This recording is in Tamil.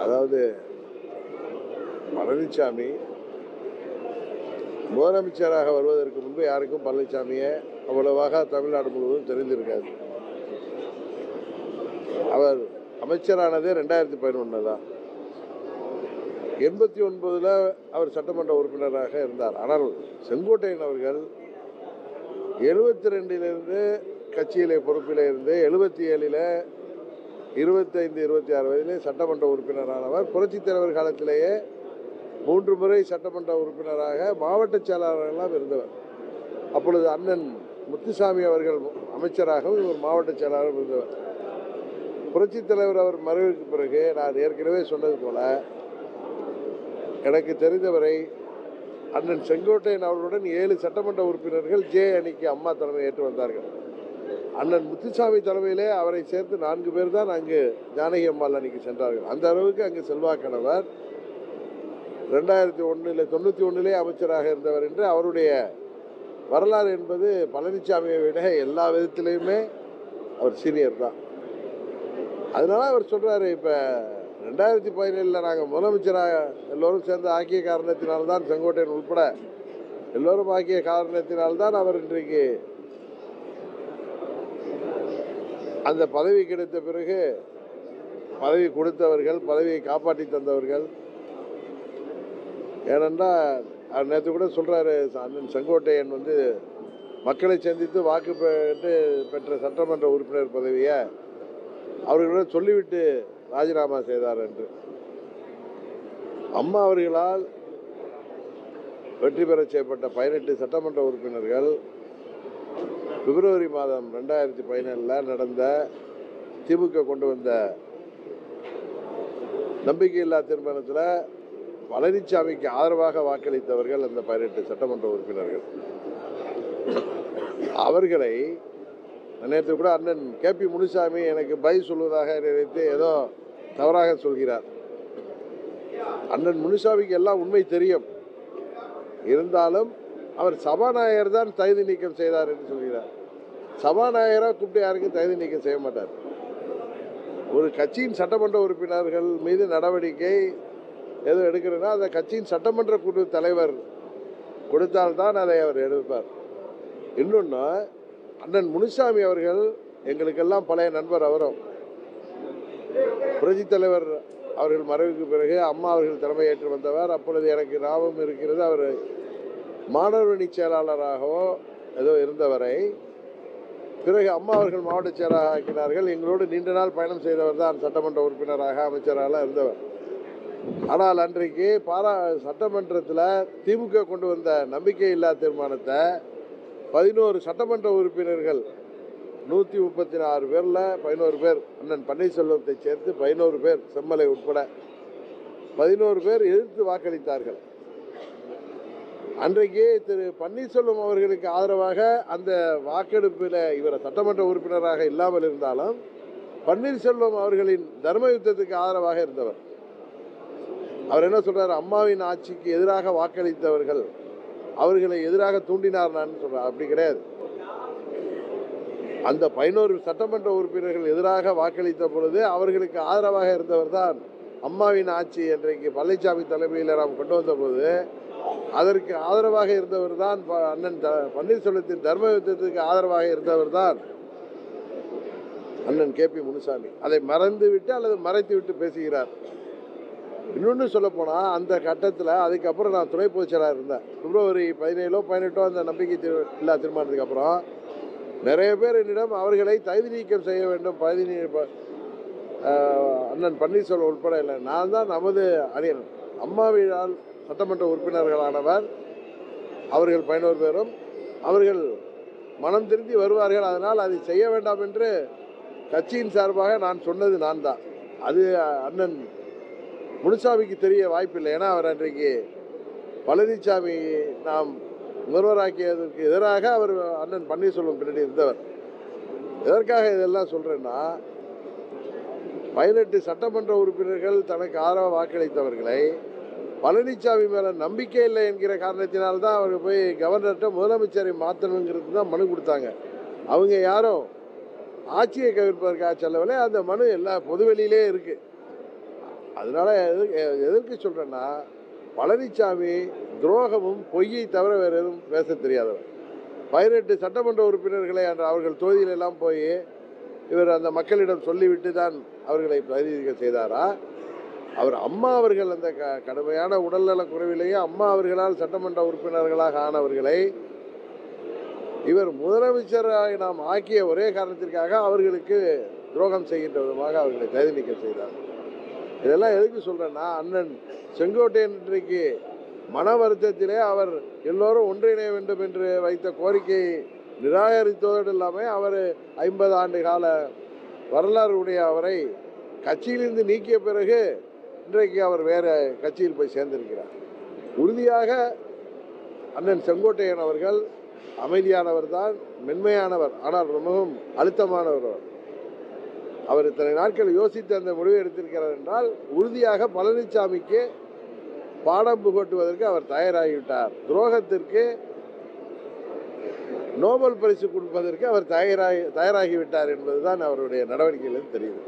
அதாவது பழனிசாமி முதலமைச்சராக வருவதற்கு முன்பு யாருக்கும் பழனிசாமியை அவ்வளவாக தமிழ்நாடு முழுவதும் தெரிந்திருக்காது. அவர் அமைச்சரானது 2011 தான். 89 அவர் சட்டமன்ற உறுப்பினராக இருந்தார். ஆனால் செங்கோட்டையன் அவர்கள் 72 கட்சியிலே பொறுப்பிலே இருந்து 77 25, 26 வயதிலே சட்டமன்ற உறுப்பினரானவர். புரட்சித் தலைவர் காலத்திலேயே 3 முறை சட்டமன்ற உறுப்பினராக மாவட்ட செயலாளர்களாக இருந்தவர். அப்பொழுது அண்ணன் முத்துசாமி அவர்கள் அமைச்சராகவும் இவர் மாவட்ட செயலாளர் இருந்தவர். புரட்சித் தலைவர் அவர் மறைவுக்கு பிறகு நான் ஏற்கனவே சொன்னது போல எனக்கு தெரிந்தவரை அண்ணன் செங்கோட்டையன் அவர்களுடன் 7 சட்டமன்ற உறுப்பினர்கள் ஜே அணிக்கு அம்மா தலைமை ஏற்று வந்தார்கள். அண்ணன் முத்துசாமி தலைமையிலே அவரை சேர்த்து 4 பேர் தான் அங்கு ஜானகி அம்மாள் அணிக்கு சென்றார்கள். அந்த அளவுக்கு அங்கு செல்வாக்கானவர். 2091 அமைச்சராக இருந்தவர் என்று அவருடைய வரலாறு என்பது பழனிசாமியை விட எல்லா விதத்திலையுமே அவர் சீனியர் தான். அதனால அவர் சொல்றாரு, இப்போ 2017 நாங்கள் முதலமைச்சராக எல்லோரும் சேர்ந்து ஆக்கிய காரணத்தினால்தான், செங்கோட்டையன் உட்பட எல்லோரும் ஆக்கிய காரணத்தினால்தான் அவர் இன்றைக்கு அந்த பதவி கிடைத்த பிறகு பதவி கொடுத்தவர்கள், பதவியை காப்பாற்றி தந்தவர்கள். ஏனென்றால் அவர் நேற்று கூட சொல்கிறாரு, அண்ணன் செங்கோட்டையன் மக்களை சந்தித்து வாக்கு பெற்ற சட்டமன்ற உறுப்பினர் பதவியை அவர்களிடம் சொல்லிவிட்டு ராஜினாமா செய்தார் என்று. அம்மா அவர்களால் வெற்றி பெற செய்யப்பட்ட 18 சட்டமன்ற உறுப்பினர்கள் பிப்ரவரி மாதம் 2017 நடந்த திமுக கொண்டு வந்த நம்பிக்கையில்லா தீர்மானத்தில் பழனிசாமிக்கு ஆதரவாக வாக்களித்தவர்கள் அந்த 18 சட்டமன்ற உறுப்பினர்கள். அவர்களை நேற்று கூட அண்ணன் கேபி முனுசாமி எனக்கு பை சொல்வதாக நினைத்து ஏதோ தவறாக சொல்கிறார். அண்ணன் முனுசாமிக்கு எல்லாம் உண்மை தெரியும். இருந்தாலும் அவர் சபாநாயகர் தான் தகுதி நீக்கம் செய்தார் என்று சொல்கிறார். சபாநாயகராக கூப்பிட்டு யாருக்கும் தகுதி நீக்கம் செய்ய மாட்டார். ஒரு கட்சியின் சட்டமன்ற உறுப்பினர்கள் மீது நடவடிக்கை ஏதோ எடுக்கிறேன்னா அந்த கட்சியின் சட்டமன்ற குழு தலைவர் கொடுத்தால்தான் அதை அவர் எடுப்பார். இன்னொன்று, அண்ணன் முனுசாமி அவர்கள் எங்களுக்கெல்லாம் பழைய நண்பர். அவரும் புரட்சித் தலைவர் அவர்கள் மறைவுக்கு பிறகு அம்மா அவர்கள் தலைமை ஏற்று வந்தவர். அப்பொழுது எனக்கு ஞாபகம் இருக்கிறது, அவர் மாணவரணி செயலாளராகவோ ஏதோ இருந்தவரை பிறகு அம்மா அவர்கள் மாவட்ட செயலாளர் ஆக்கினார்கள். எங்களோடு நீண்ட நாள் பயணம் செய்தவர் தான் சட்டமன்ற உறுப்பினராக அமைச்சராக இருந்தவர். ஆனால் அன்றைக்கு சட்டமன்றத்தில் திமுக கொண்டு வந்த நம்பிக்கையில்லா தீர்மானத்தை 11 சட்டமன்ற உறுப்பினர்கள் 136 பேரில் 11 பேர் அண்ணன் பன்னீர்செல்வத்தை சேர்த்து 11 பேர், செம்மலை உட்பட 11 பேர் எதிர்த்து வாக்களித்தார்கள். அன்றைக்கு திரு பன்னீர்செல்வம் அவர்களுக்கு ஆதரவாக அந்த வாக்கெடுப்பில் இவர் சட்டமன்ற உறுப்பினராக இல்லாமல் இருந்தாலும் பன்னீர்செல்வம் அவர்களின் தர்ம யுத்தத்துக்கு ஆதரவாக இருந்தவர். அவர் என்ன சொல்றாரு, அம்மாவின் ஆட்சிக்கு எதிராக வாக்களித்தவர்கள் அவர்களை எதிராக தூண்டினார் நான் சொல்றார். அப்படி கிடையாது. அந்த 11 சட்டமன்ற உறுப்பினர்கள் எதிராக வாக்களித்த பொழுது அவர்களுக்கு ஆதரவாக இருந்தவர் தான் அம்மாவின் ஆட்சி இன்றைக்கு பழனிசாமி தலைமையில் நாம் கொண்டு வந்த போது அதற்கு ஆதரவாக இருந்தவர் தான் அண்ணன் பன்னீர்செல்வத்தின் தர்ம யுத்தத்துக்கு ஆதரவாக இருந்தவர் தான் அண்ணன் கேபி முனுசாமி. அதை மறந்து விட்டு அல்லது மறைத்து விட்டு பேசுகிறார். இன்னொன்று சொல்ல போனால் அந்த கட்டத்தில் அதுக்கப்புறம் நான் துணை பொதுச் செயலாளர் இருந்தேன். பிப்ரவரி 17 18 அந்த நம்பிக்கை இல்லா தீர்மானத்துக்கு அப்புறம் நிறைய பேர் என்னிடம் அவர்களை தகுதி நீக்கம் செய்ய வேண்டும், அண்ணன் பன்னீர்செல்வம் உட்பட இல்லை. நான் தான் நமது அணியன் அம்மாவினால் சட்டமன்ற உறுப்பினர்களானவர் அவர்கள் 11 பேரும் அவர்கள் மனம் திருந்தி வருவார்கள், அதனால் அதை செய்ய வேண்டாம் என்று கட்சியின் சார்பாக நான் சொன்னது நான் தான். அது அண்ணன் முனுசாமிக்கு தெரிய வாய்ப்பில்லை. ஏன்னா அவர் அன்றைக்கு பழனிசாமி நாம் முதல்வராக்கியதற்கு எதிராக அவர் அண்ணன் பன்னீர்செல்வம் பின்னாடி இருந்தவர். எதற்காக இதெல்லாம் சொல்கிறேன்னா, 18 சட்டமன்ற உறுப்பினர்கள் தனக்கு ஆதரவாக வாக்களித்தவர்களை பழனிசாமி மேலே நம்பிக்கை இல்லை என்கிற காரணத்தினால்தான் அவர் போய் கவர்னர்கிட்ட முதலமைச்சரை மாற்றணுங்கிறது தான் மனு கொடுத்தாங்க. அவங்க யாரும் ஆட்சியை கவிழ்ப்பதற்காக செல்லவில்லை. அந்த மனு எல்லா பொதுவெளியிலே இருக்குது. அதனால எதற்கு சொல்றேன்னா, பழனிசாமி துரோகமும் பொய்யை தவிர வேறு எதுவும் பேச தெரியாதவர். 18 சட்டமன்ற உறுப்பினர்களை அன்று அவர்கள் தொகுதியிலெல்லாம் போய் இவர் அந்த மக்களிடம் சொல்லிவிட்டு தான் அவர்களை பிரதிநிதிகள் செய்தாரா? அவர் அம்மா அவர்கள் அந்த கடுமையான உடல்நல குறைவிலேயே அம்மா அவர்களால் சட்டமன்ற உறுப்பினர்களாக ஆனவர்களை இவர் முதலமைச்சராக நாம் ஆக்கிய ஒரே காரணத்திற்காக அவர்களுக்கு துரோகம் செய்கின்ற விதமாக அவர்களை தகுதி நீக்கம் செய்தார். இதெல்லாம் எதுக்கு சொல்றேன்னா, அண்ணன் செங்கோட்டையன் இன்றைக்கு மன வருத்தத்திலே அவர் எல்லோரும் ஒன்றிணைய வேண்டும் என்று வைத்த கோரிக்கையை நிராகரித்ததோடு இல்லாமல் அவர் 50 ஆண்டு கால வரலாறு உடைய அவரை கட்சியிலிருந்து நீக்கிய பிறகு இன்றைக்கு அவர் வேற கட்சியில் போய் சேர்ந்திருக்கிறார். உறுதியாக அண்ணன் செங்கோட்டையன் அவர்கள் அமைதியானவர் தான், மென்மையானவர், ஆனால் ரொம்பவும் அழுத்தமானவர். அவர் இத்தனை நாட்கள் யோசித்து அந்த முடிவை எடுத்திருக்கிறார் என்றால் உறுதியாக பழனிசாமிக்கு பாடம் புகட்டுவதற்கு அவர் தயாராகிவிட்டார். துரோகத்திற்கு நோபல் பரிசு கொடுப்பதற்கு அவர் தயாராகிவிட்டார் என்பதுதான் அவருடைய நடவடிக்கையிலிருந்து தெரியுது.